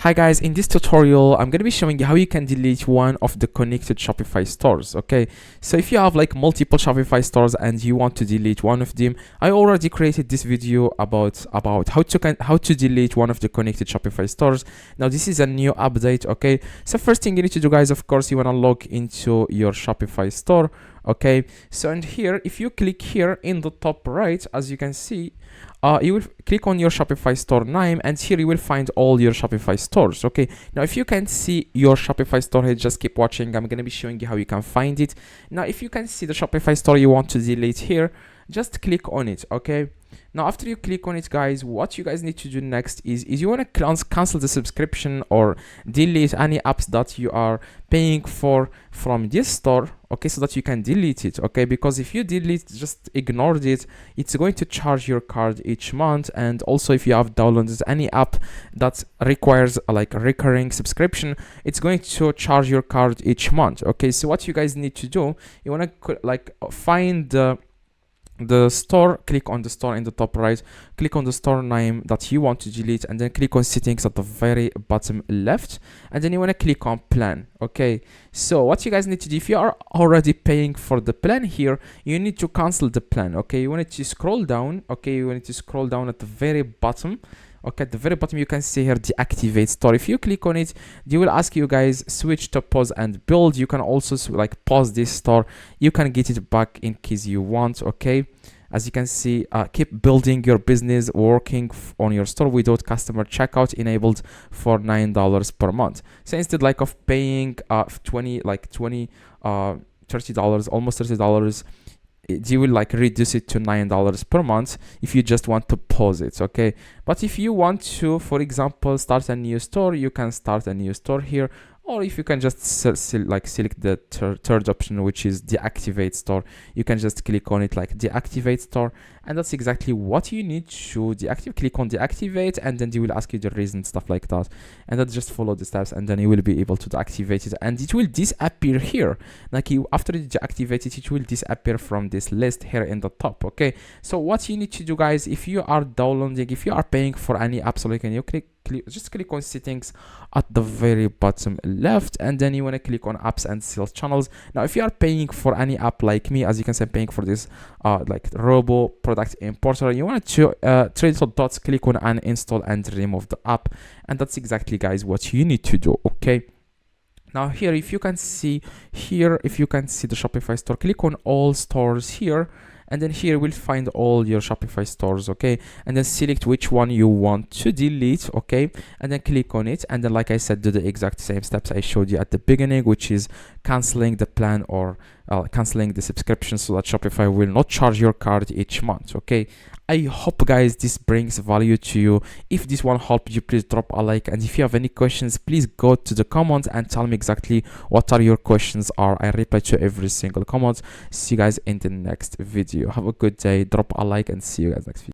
Hi guys, in this tutorial I'm going to be showing you how you can delete one of the connected Shopify stores. Okay, so if you have like multiple Shopify stores and you want to delete one of them, I already created this video about how to delete one of the connected Shopify stores. Now this is a new update. Okay, so first thing you need to do, guys, of course you want to log into your Shopify store. Okay, so and here, if you click here in the top right, as you can see, you will click on your Shopify store name, and here you will find all your Shopify stores. Okay, now if you can see your Shopify store here, just keep watching. I'm going to be showing you how you can find it. Now if you can see the Shopify store you want to delete here, just click on it. Okay, now after you click on it, guys, what you guys need to do next is you want to cancel the subscription or delete any apps that you are paying for from this store. Okay, so that you can delete it. Okay, because if you delete, just ignore it, it's going to charge your card each month. And also if you have downloaded any app that requires like a recurring subscription, it's going to charge your card each month. Okay, so what you guys need to do, you want to like find the store, click on the store in the top right, click on the store name that you want to delete, and then click on settings at the very bottom left, and then you want to click on plan. Okay, so what you guys need to do, if you are already paying for the plan here, you need to cancel the plan. Okay, you want to scroll down. Okay, you want to scroll down at the very bottom. Okay, at the very bottom you can see here deactivate store. If you click on it, they will ask you guys switch to pause and build. You can also like pause this store, you can get it back in case you want. Okay, as you can see, keep building your business, working on your store without customer checkout enabled for $9 per month. So instead like of paying $30, almost $30, you will like reduce it to $9 per month if you just want to pause it. Okay, but if you want to, for example, start a new store, you can start a new store here. Or if you can just select the third option, which is deactivate store, you can just click on it like deactivate store, and that's exactly what you need to deactivate. Click on deactivate, and then they will ask you the reason, stuff like that, and then just follow the steps, and then you will be able to deactivate it, and it will disappear here. Like after you deactivate it, it will disappear from this list here in the top. Okay, so what you need to do, guys, if you are downloading, if you are paying for any app, so like, and you just click on settings at the very bottom left, and then you want to click on apps and sales channels. Now if you are paying for any app like me, as you can see, I'm paying for this like robo product importer, you want to three little dots, click on uninstall and remove the app, and that's exactly, guys, what you need to do. Okay, now here, if you can see here, if you can see the Shopify store, click on all stores here, and then here we'll find all your Shopify stores. Okay, and then select which one you want to delete. Okay, and then click on it, and then like I said, do the exact same steps I showed you at the beginning, which is canceling the plan or canceling the subscription so that Shopify will not charge your card each month. Okay, I hope, guys, this brings value to you. If this one helped you, please drop a like, and if you have any questions, please go to the comments and tell me exactly what are your questions are. I reply to every single comment. See you guys in the next video. Have a good day, drop a like, and see you guys next video.